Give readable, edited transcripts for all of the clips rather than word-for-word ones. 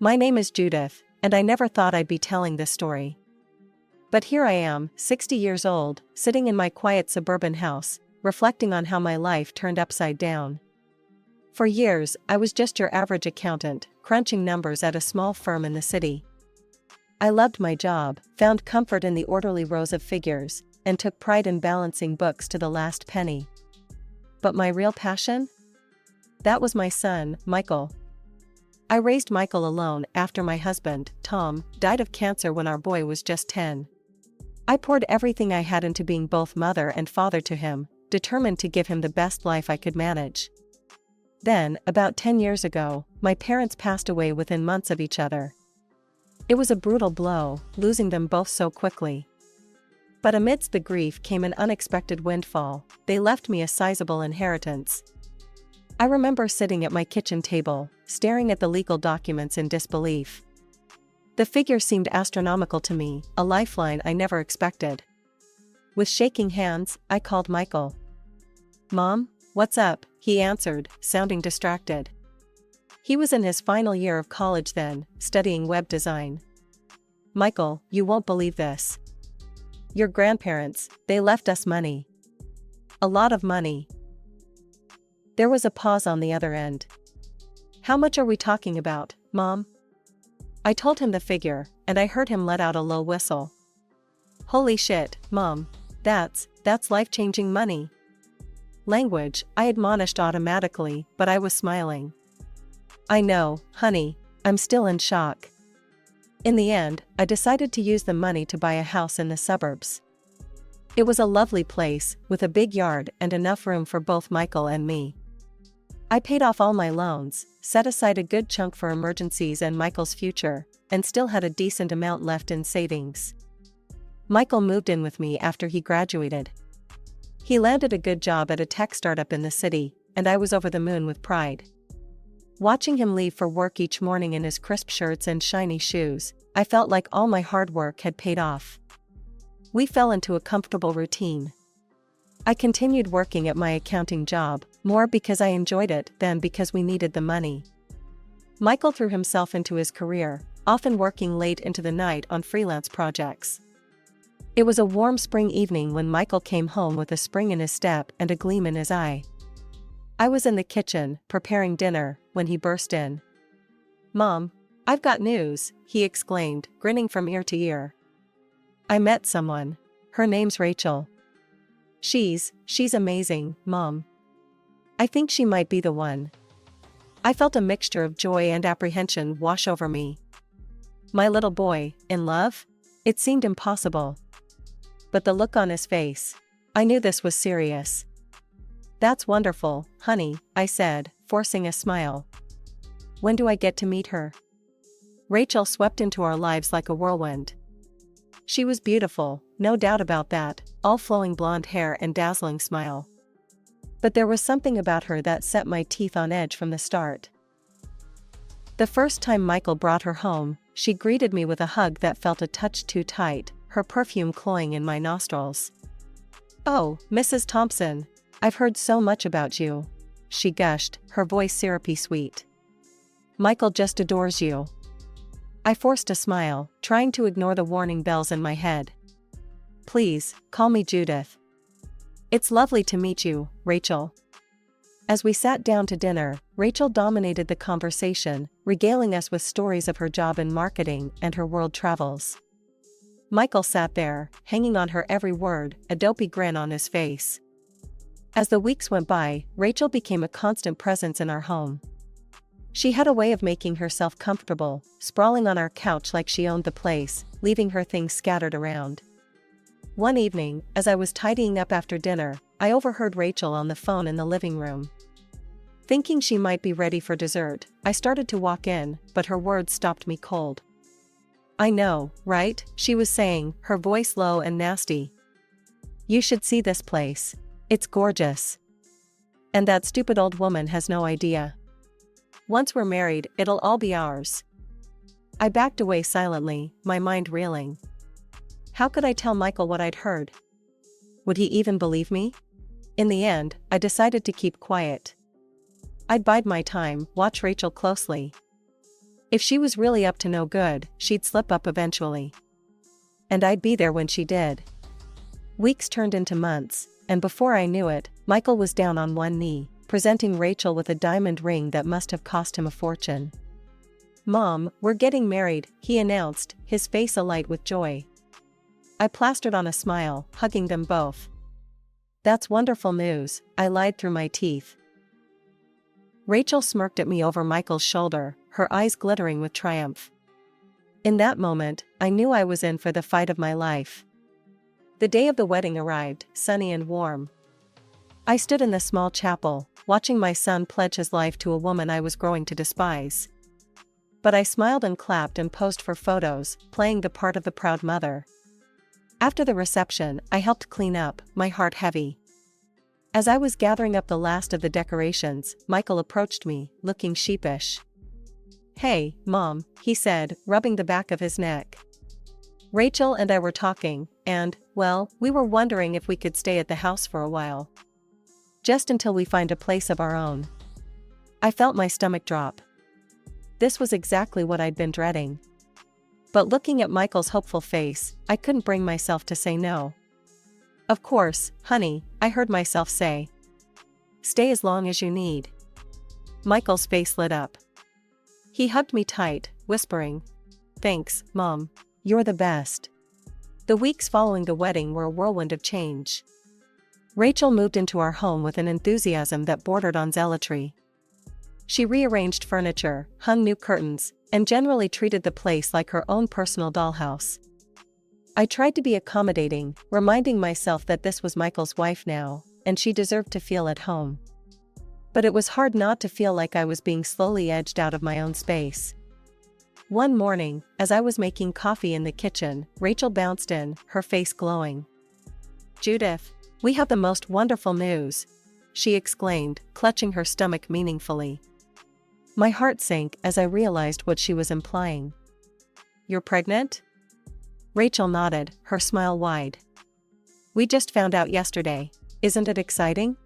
My name is Judith, and I never thought I'd be telling this story. But here I am, 60 years old, sitting in my quiet suburban house, reflecting on how my life turned upside down. For years, I was just your average accountant, crunching numbers at a small firm in the city. I loved my job, found comfort in the orderly rows of figures, and took pride in balancing books to the last penny. But my real passion? That was my son, Michael. I raised Michael alone after my husband, Tom, died of cancer when our boy was just 10. I poured everything I had into being both mother and father to him, determined to give him the best life I could manage. Then, about 10 years ago, my parents passed away within months of each other. It was a brutal blow, losing them both so quickly. But amidst the grief came an unexpected windfall. They left me a sizable inheritance. I remember sitting at my kitchen table, staring at the legal documents in disbelief. The figure seemed astronomical to me, a lifeline I never expected. With shaking hands, I called Michael. "Mom, what's up?" he answered, sounding distracted. He was in his final year of college then, studying web design. "Michael, you won't believe this. Your grandparents, they left us money. A lot of money." There was a pause on the other end. "How much are we talking about, Mom?" I told him the figure, and I heard him let out a low whistle. "Holy shit, Mom, that's life-changing money." Language, I admonished automatically, but I was smiling. "I know, honey, I'm still in shock." In the end, I decided to use the money to buy a house in the suburbs. It was a lovely place, with a big yard and enough room for both Michael and me. I paid off all my loans, set aside a good chunk for emergencies and Michael's future, and still had a decent amount left in savings. Michael moved in with me after he graduated. He landed a good job at a tech startup in the city, and I was over the moon with pride. Watching him leave for work each morning in his crisp shirts and shiny shoes, I felt like all my hard work had paid off. We fell into a comfortable routine. I continued working at my accounting job, more because I enjoyed it than because we needed the money. Michael threw himself into his career, often working late into the night on freelance projects. It was a warm spring evening when Michael came home with a spring in his step and a gleam in his eye. I was in the kitchen, preparing dinner, when he burst in. "Mom, I've got news," he exclaimed, grinning from ear to ear. "I met someone. Her name's Rachel. She's amazing, Mom. I think she might be the one." I felt a mixture of joy and apprehension wash over me. My little boy, in love? It seemed impossible. But the look on his face, I knew this was serious. "That's wonderful, honey," I said, forcing a smile. "When do I get to meet her?" Rachel swept into our lives like a whirlwind. She was beautiful, no doubt about that, all flowing blonde hair and dazzling smile. But there was something about her that set my teeth on edge from the start. The first time Michael brought her home, she greeted me with a hug that felt a touch too tight, her perfume cloying in my nostrils. "Oh, Mrs. Thompson, I've heard so much about you," she gushed, her voice syrupy sweet. "Michael just adores you." I forced a smile, trying to ignore the warning bells in my head. "Please, call me Judith." "It's lovely to meet you, Rachel." As we sat down to dinner, Rachel dominated the conversation, regaling us with stories of her job in marketing and her world travels. Michael sat there, hanging on her every word, a dopey grin on his face. As the weeks went by, Rachel became a constant presence in our home. She had a way of making herself comfortable, sprawling on our couch like she owned the place, leaving her things scattered around. One evening, as I was tidying up after dinner, I overheard Rachel on the phone in the living room. Thinking she might be ready for dessert, I started to walk in, but her words stopped me cold. "I know, right?" she was saying, her voice low and nasty. "You should see this place. It's gorgeous. And that stupid old woman has no idea. Once we're married, it'll all be ours." I backed away silently, my mind reeling. How could I tell Michael what I'd heard? Would he even believe me? In the end, I decided to keep quiet. I'd bide my time, watch Rachel closely. If she was really up to no good, she'd slip up eventually. And I'd be there when she did. Weeks turned into months, and before I knew it, Michael was down on one knee, presenting Rachel with a diamond ring that must have cost him a fortune. "Mom, we're getting married," he announced, his face alight with joy. I plastered on a smile, hugging them both. "That's wonderful news," I lied through my teeth. Rachel smirked at me over Michael's shoulder, her eyes glittering with triumph. In that moment, I knew I was in for the fight of my life. The day of the wedding arrived, sunny and warm. I stood in the small chapel, watching my son pledge his life to a woman I was growing to despise. But I smiled and clapped and posed for photos, playing the part of the proud mother. After the reception, I helped clean up, my heart heavy. As I was gathering up the last of the decorations, Michael approached me, looking sheepish. "Hey, Mom," he said, rubbing the back of his neck. "Rachel and I were talking, and, well, we were wondering if we could stay at the house for a while. Just until we find a place of our own." I felt my stomach drop. This was exactly what I'd been dreading. But looking at Michael's hopeful face, I couldn't bring myself to say no. "Of course, honey," I heard myself say. "Stay as long as you need." Michael's face lit up. He hugged me tight, whispering, "Thanks, Mom. You're the best." The weeks following the wedding were a whirlwind of change. Rachel moved into our home with an enthusiasm that bordered on zealotry. She rearranged furniture, hung new curtains, and generally treated the place like her own personal dollhouse. I tried to be accommodating, reminding myself that this was Michael's wife now, and she deserved to feel at home. But it was hard not to feel like I was being slowly edged out of my own space. One morning, as I was making coffee in the kitchen, Rachel bounced in, her face glowing. "Judith, we have the most wonderful news," she exclaimed, clutching her stomach meaningfully. My heart sank as I realized what she was implying. "You're pregnant?" Rachel nodded, her smile wide. "We just found out yesterday. Isn't it exciting?"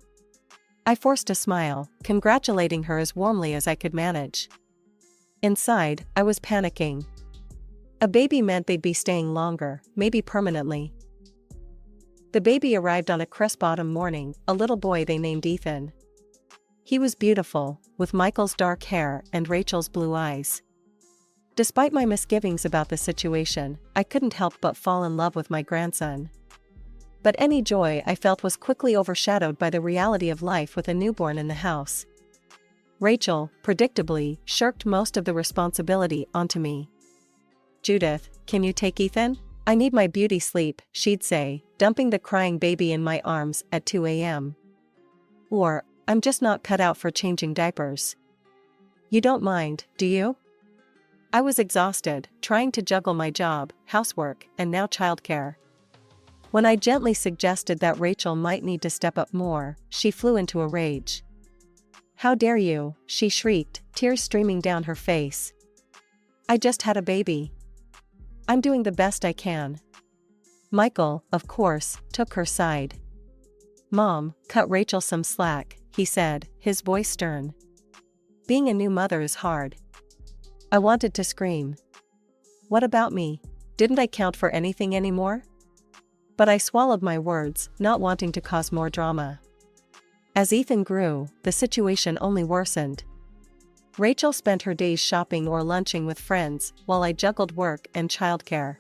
I forced a smile, congratulating her as warmly as I could manage. Inside, I was panicking. A baby meant they'd be staying longer, maybe permanently. The baby arrived on a crisp autumn morning, a little boy they named Ethan. He was beautiful, with Michael's dark hair and Rachel's blue eyes. Despite my misgivings about the situation, I couldn't help but fall in love with my grandson. But any joy I felt was quickly overshadowed by the reality of life with a newborn in the house. Rachel, predictably, shirked most of the responsibility onto me. "Judith, can you take Ethan? I need my beauty sleep," she'd say, dumping the crying baby in my arms at 2 a.m. Or, "I'm just not cut out for changing diapers." "You don't mind, do you?" I was exhausted, trying to juggle my job, housework, and now childcare. When I gently suggested that Rachel might need to step up more, she flew into a rage. "How dare you," she shrieked, tears streaming down her face. "I just had a baby. I'm doing the best I can." Michael, of course, took her side. "Mom, cut Rachel some slack," he said, his voice stern. "Being a new mother is hard." I wanted to scream. What about me? Didn't I count for anything anymore? But I swallowed my words, not wanting to cause more drama. As Ethan grew, the situation only worsened. Rachel spent her days shopping or lunching with friends, while I juggled work and childcare.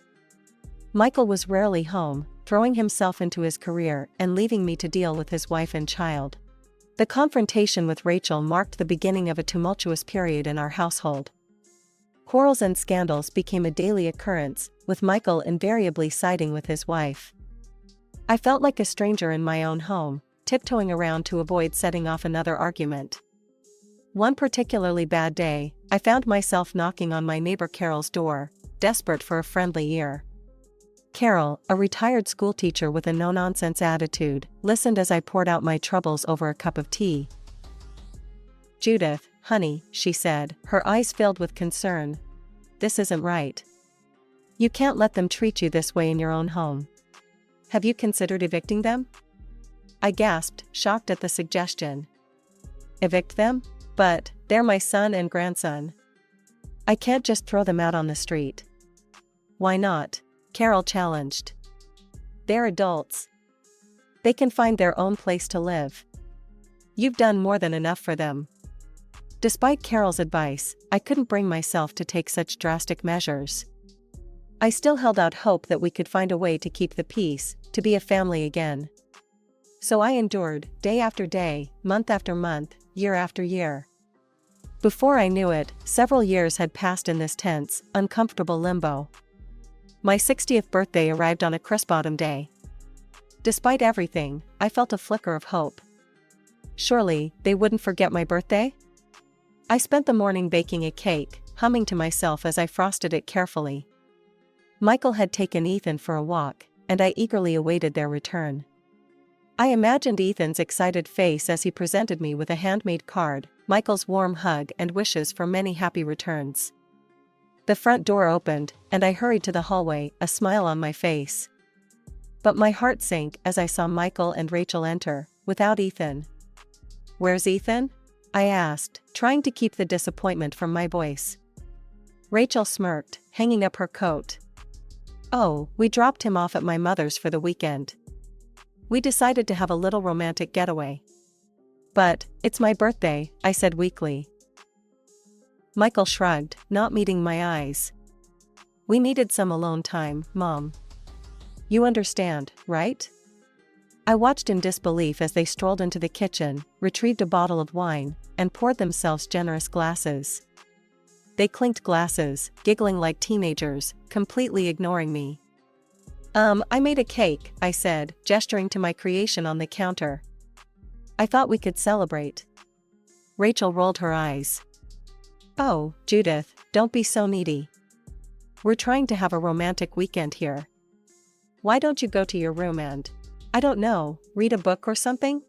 Michael was rarely home, throwing himself into his career and leaving me to deal with his wife and child. The confrontation with Rachel marked the beginning of a tumultuous period in our household. Quarrels and scandals became a daily occurrence, with Michael invariably siding with his wife. I felt like a stranger in my own home, tiptoeing around to avoid setting off another argument. One particularly bad day, I found myself knocking on my neighbor Carol's door, desperate for a friendly ear. Carol, a retired schoolteacher with a no-nonsense attitude, listened as I poured out my troubles over a cup of tea. "Judith, honey," she said, her eyes filled with concern. "This isn't right. You can't let them treat you this way in your own home. Have you considered evicting them?" I gasped, shocked at the suggestion. "Evict them? But they're my son and grandson." I can't just throw them out on the street. Why not? Carol challenged. They're adults. They can find their own place to live. You've done more than enough for them. Despite Carol's advice, I couldn't bring myself to take such drastic measures. I still held out hope that we could find a way to keep the peace, to be a family again. So I endured, day after day, month after month, year after year. Before I knew it, several years had passed in this tense, uncomfortable limbo. My 60th birthday arrived on a crisp autumn day. Despite everything, I felt a flicker of hope. Surely, they wouldn't forget my birthday? I spent the morning baking a cake, humming to myself as I frosted it carefully. Michael had taken Ethan for a walk, and I eagerly awaited their return. I imagined Ethan's excited face as he presented me with a handmade card, Michael's warm hug and wishes for many happy returns. The front door opened, and I hurried to the hallway, a smile on my face. But my heart sank as I saw Michael and Rachel enter, without Ethan. "Where's Ethan?" I asked, trying to keep the disappointment from my voice. Rachel smirked, hanging up her coat. "Oh, we dropped him off at my mother's for the weekend. We decided to have a little romantic getaway." "But, it's my birthday," I said weakly. Michael shrugged, not meeting my eyes. "We needed some alone time, Mom. You understand, right?" I watched in disbelief as they strolled into the kitchen, retrieved a bottle of wine, and poured themselves generous glasses. They clinked glasses, giggling like teenagers, completely ignoring me. I made a cake," I said, gesturing to my creation on the counter. "I thought we could celebrate." Rachel rolled her eyes. "Oh, Judith, don't be so needy. We're trying to have a romantic weekend here. Why don't you go to your room and, I don't know, read a book or something?"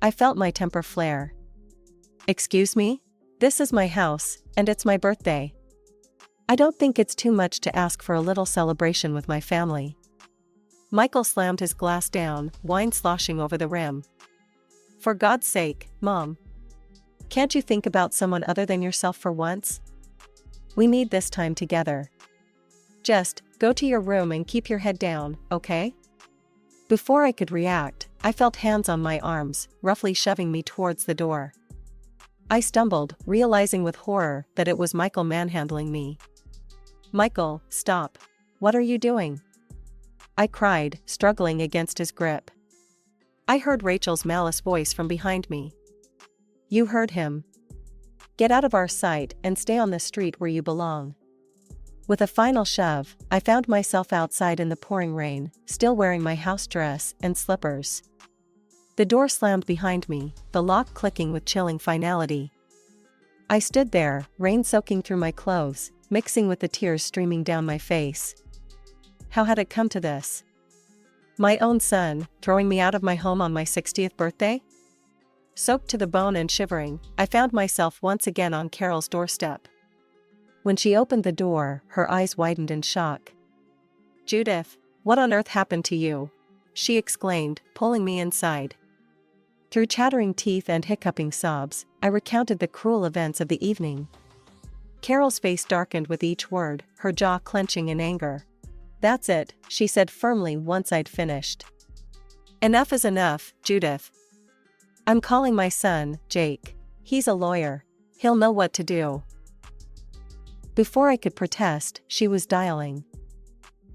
I felt my temper flare. "Excuse me? This is my house, and it's my birthday. I don't think it's too much to ask for a little celebration with my family." Michael slammed his glass down, wine sloshing over the rim. "For God's sake, Mom. Can't you think about someone other than yourself for once? We need this time together. Just, go to your room and keep your head down, okay?" Before I could react, I felt hands on my arms, roughly shoving me towards the door. I stumbled, realizing with horror that it was Michael manhandling me. "Michael, stop. What are you doing?" I cried, struggling against his grip. I heard Rachel's malice voice from behind me. "You heard him. Get out of our sight and stay on the street where you belong." With a final shove, I found myself outside in the pouring rain, still wearing my house dress and slippers. The door slammed behind me, the lock clicking with chilling finality. I stood there, rain soaking through my clothes, mixing with the tears streaming down my face. How had it come to this? My own son, throwing me out of my home on my 60th birthday? Soaked to the bone and shivering, I found myself once again on Carol's doorstep. When she opened the door, her eyes widened in shock. "Judith, what on earth happened to you?" she exclaimed, pulling me inside. Through chattering teeth and hiccuping sobs, I recounted the cruel events of the evening. Carol's face darkened with each word, her jaw clenching in anger. "That's it," she said firmly once I'd finished. "Enough is enough, Judith. I'm calling my son, Jake. He's a lawyer. He'll know what to do." Before I could protest, she was dialing.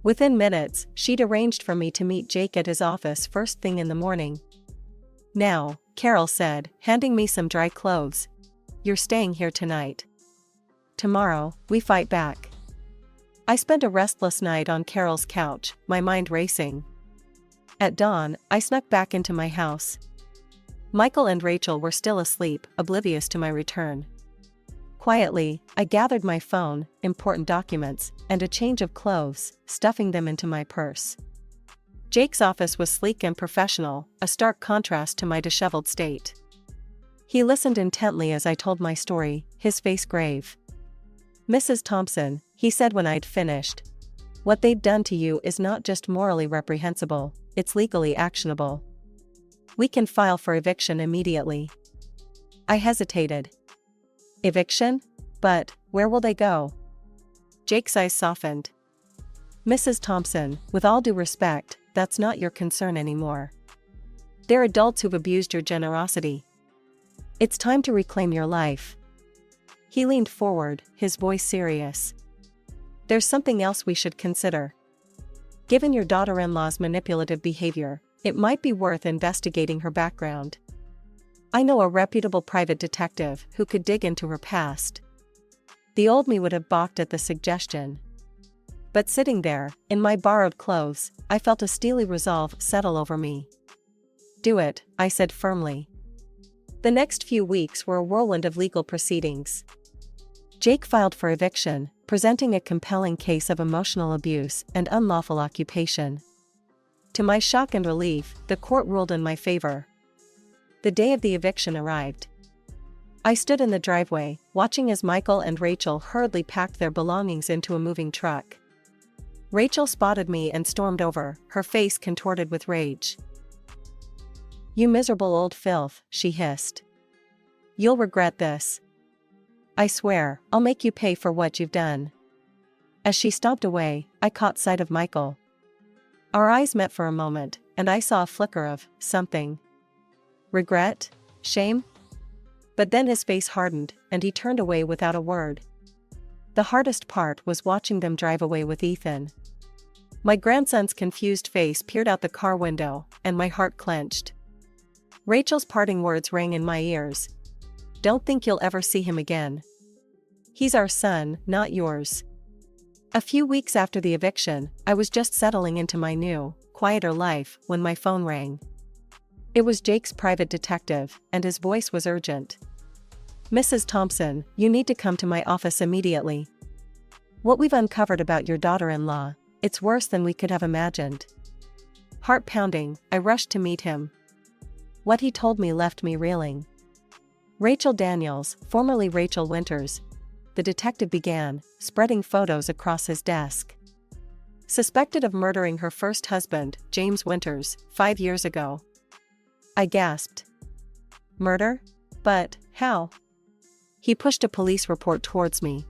Within minutes, she'd arranged for me to meet Jake at his office first thing in the morning. "Now," Carol said, handing me some dry clothes. "You're staying here tonight. Tomorrow, we fight back." I spent a restless night on Carol's couch, my mind racing. At dawn, I snuck back into my house. Michael and Rachel were still asleep, oblivious to my return. Quietly, I gathered my phone, important documents, and a change of clothes, stuffing them into my purse. Jake's office was sleek and professional, a stark contrast to my disheveled state. He listened intently as I told my story, his face grave. "Mrs. Thompson," he said when I'd finished, "what they've done to you is not just morally reprehensible, it's legally actionable. We can file for eviction immediately." I hesitated. "Eviction? But, where will they go? Jake's eyes softened. Mrs. Thompson, with all due respect, that's not your concern anymore. They're adults who've abused your generosity. It's time to reclaim your life. He leaned forward, his voice serious. There's something else we should consider. Given your daughter-in-law's manipulative behavior, it might be worth investigating her background. I know a reputable private detective who could dig into her past. The old me would have balked at the suggestion. But sitting there, in my borrowed clothes, I felt a steely resolve settle over me. Do it, I said firmly. The next few weeks were a whirlwind of legal proceedings. Jake filed for eviction, presenting a compelling case of emotional abuse and unlawful occupation. To my shock and relief, the court ruled in my favor. The day of the eviction arrived. I stood in the driveway, watching as Michael and Rachel hurriedly packed their belongings into a moving truck. Rachel spotted me and stormed over, her face contorted with rage. You miserable old filth, she hissed. You'll regret this. I swear, I'll make you pay for what you've done. As she stomped away, I caught sight of Michael. Our eyes met for a moment, and I saw a flicker of something. Regret? Shame? But then his face hardened, and he turned away without a word. The hardest part was watching them drive away with Ethan. My grandson's confused face peered out the car window, and my heart clenched. Rachel's parting words rang in my ears. Don't think you'll ever see him again. He's our son, not yours. A few weeks after the eviction, I was just settling into my new, quieter life when my phone rang. It was Jake's private detective, and his voice was urgent. Mrs. Thompson, you need to come to my office immediately. What we've uncovered about your daughter-in-law, it's worse than we could have imagined. Heart pounding, I rushed to meet him. What he told me left me reeling. Rachel Daniels, formerly Rachel Winters, the detective began, spreading photos across his desk. Suspected of murdering her first husband, James Winters, 5 years ago. I gasped. Murder? But, how? He pushed a police report towards me.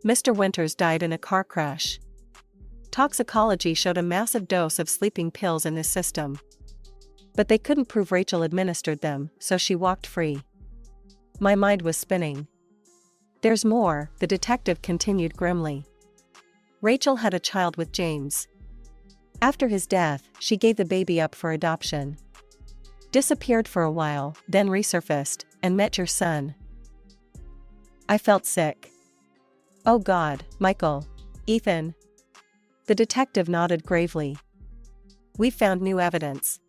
Mr. Winters died in a car crash. Toxicology showed a massive dose of sleeping pills in his system. But they couldn't prove Rachel administered them, so she walked free. My mind was spinning. There's more, the detective continued grimly. Rachel had a child with James. After his death, she gave the baby up for adoption. Disappeared for a while, then resurfaced, and met your son. I felt sick. Oh God, Michael. Ethan. The detective nodded gravely. We found new evidence.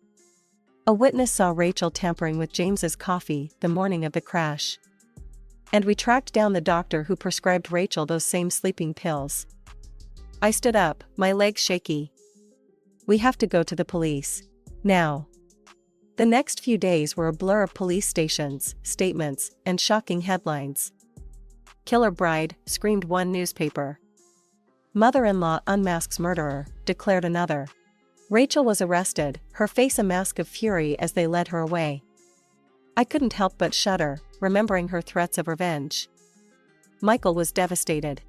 A witness saw Rachel tampering with James's coffee the morning of the crash. And we tracked down the doctor who prescribed Rachel those same sleeping pills. I stood up, my legs shaky. We have to go to the police. Now. The next few days were a blur of police stations, statements, and shocking headlines. Killer bride, screamed one newspaper. Mother-in-law unmasks murderer, declared another. Rachel was arrested, her face a mask of fury as they led her away. I couldn't help but shudder, remembering her threats of revenge. Michael was devastated.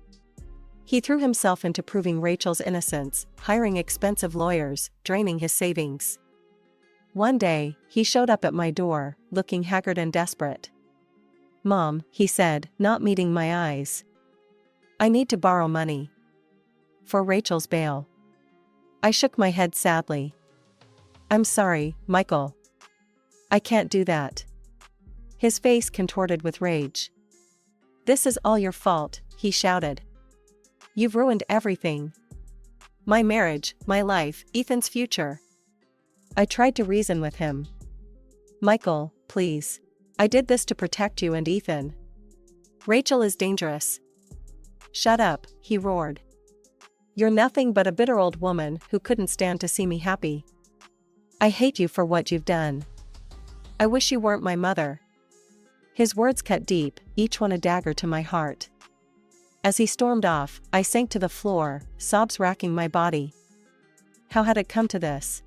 He threw himself into proving Rachel's innocence, hiring expensive lawyers, draining his savings. One day, he showed up at my door, looking haggard and desperate. Mom, he said, not meeting my eyes. I need to borrow money. For Rachel's bail. I shook my head sadly. I'm sorry, Michael. I can't do that. His face contorted with rage. This is all your fault, he shouted. You've ruined everything. My marriage, my life, Ethan's future. I tried to reason with him. Michael, please. I did this to protect you and Ethan. Rachel is dangerous. Shut up, he roared. You're nothing but a bitter old woman who couldn't stand to see me happy. I hate you for what you've done. I wish you weren't my mother. His words cut deep, each one a dagger to my heart. As he stormed off, I sank to the floor, sobs racking my body. How had it come to this?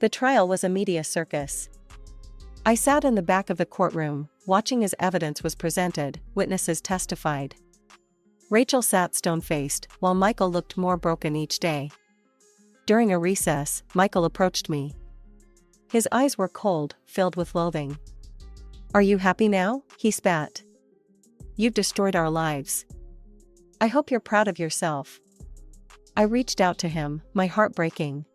The trial was a media circus. I sat in the back of the courtroom, watching as evidence was presented, witnesses testified. Rachel sat stone-faced, while Michael looked more broken each day. During a recess, Michael approached me. His eyes were cold, filled with loathing. "Are you happy now?" he spat. "You've destroyed our lives. I hope you're proud of yourself." I reached out to him, my heart breaking.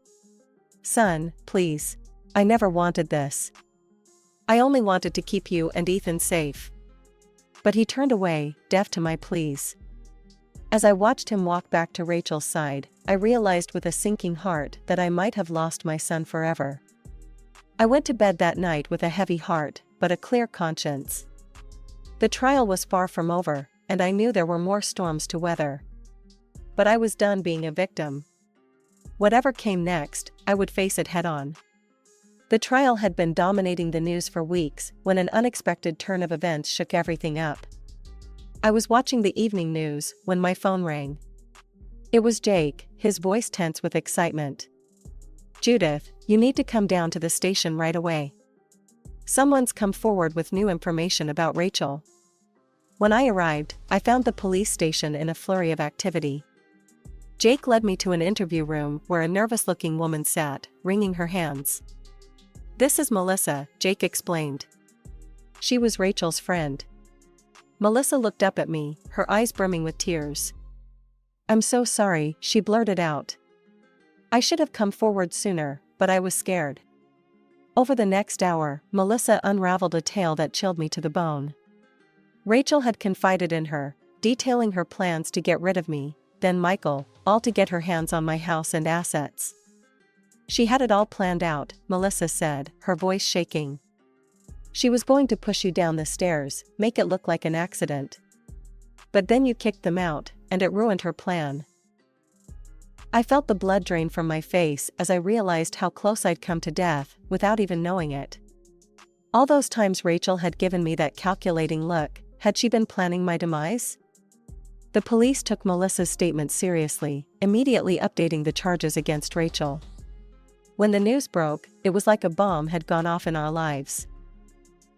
"Son, please. I never wanted this. I only wanted to keep you and Ethan safe." But he turned away, deaf to my pleas. As I watched him walk back to Rachel's side, I realized with a sinking heart that I might have lost my son forever. I went to bed that night with a heavy heart, but a clear conscience. The trial was far from over, and I knew there were more storms to weather. But I was done being a victim. Whatever came next, I would face it head-on. The trial had been dominating the news for weeks when an unexpected turn of events shook everything up. I was watching the evening news when my phone rang. It was Jake, his voice tense with excitement. "Judith, you need to come down to the station right away. Someone's come forward with new information about Rachel." When I arrived, I found the police station in a flurry of activity. Jake led me to an interview room where a nervous-looking woman sat, wringing her hands. "This is Melissa," Jake explained. She was Rachel's friend. Melissa looked up at me, her eyes brimming with tears. "I'm so sorry," she blurted out. "I should have come forward sooner, but I was scared." Over the next hour, Melissa unraveled a tale that chilled me to the bone. Rachel had confided in her, detailing her plans to get rid of me, then Michael, all to get her hands on my house and assets. "She had it all planned out," Melissa said, her voice shaking. "She was going to push you down the stairs, make it look like an accident. But then you kicked them out, and it ruined her plan." I felt the blood drain from my face as I realized how close I'd come to death, without even knowing it. All those times Rachel had given me that calculating look, had she been planning my demise? The police took Melissa's statement seriously, immediately updating the charges against Rachel. When the news broke, it was like a bomb had gone off in our lives.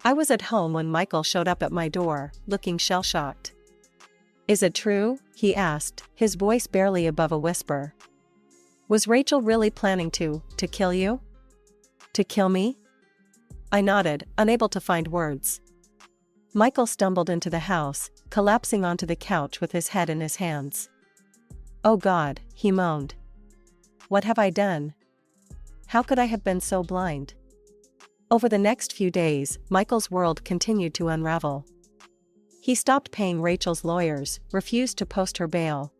I was at home when Michael showed up at my door, looking shell-shocked. "Is it true?" he asked, his voice barely above a whisper. "Was Rachel really planning to kill you? To kill me?" I nodded, unable to find words. Michael stumbled into the house, collapsing onto the couch with his head in his hands. "Oh God," he moaned. "What have I done? How could I have been so blind?" Over the next few days, Michael's world continued to unravel. He stopped paying Rachel's lawyers, refused to post her bail.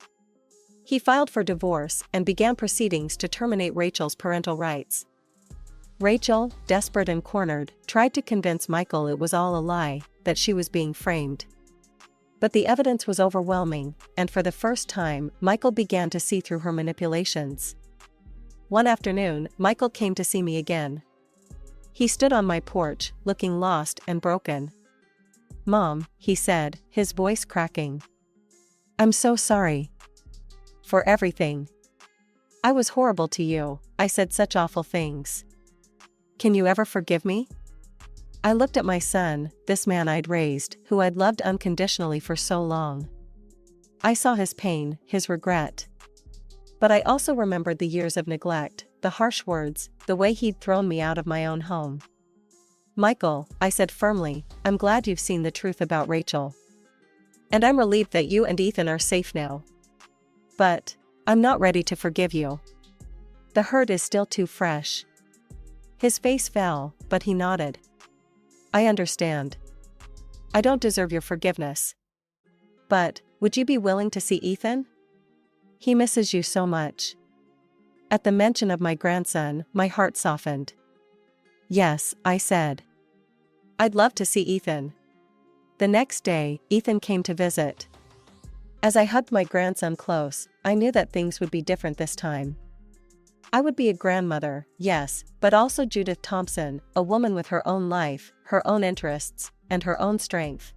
He filed for divorce and began proceedings to terminate Rachel's parental rights. Rachel, desperate and cornered, tried to convince Michael it was all a lie, that she was being framed. But the evidence was overwhelming, and for the first time, Michael began to see through her manipulations. One afternoon, Michael came to see me again. He stood on my porch, looking lost and broken. "Mom," he said, his voice cracking. "I'm so sorry. For everything. I was horrible to you, I said such awful things. Can you ever forgive me?" I looked at my son, this man I'd raised, who I'd loved unconditionally for so long. I saw his pain, his regret. But I also remembered the years of neglect, the harsh words, the way he'd thrown me out of my own home. "Michael," I said firmly, "I'm glad you've seen the truth about Rachel. And I'm relieved that you and Ethan are safe now. But I'm not ready to forgive you. The hurt is still too fresh." His face fell, but he nodded. "I understand. I don't deserve your forgiveness. But, would you be willing to see Ethan? He misses you so much." At the mention of my grandson, my heart softened. "Yes," I said. "I'd love to see Ethan." The next day, Ethan came to visit. As I hugged my grandson close, I knew that things would be different this time. I would be a grandmother, yes, but also Judith Thompson, a woman with her own life, her own interests, and her own strength.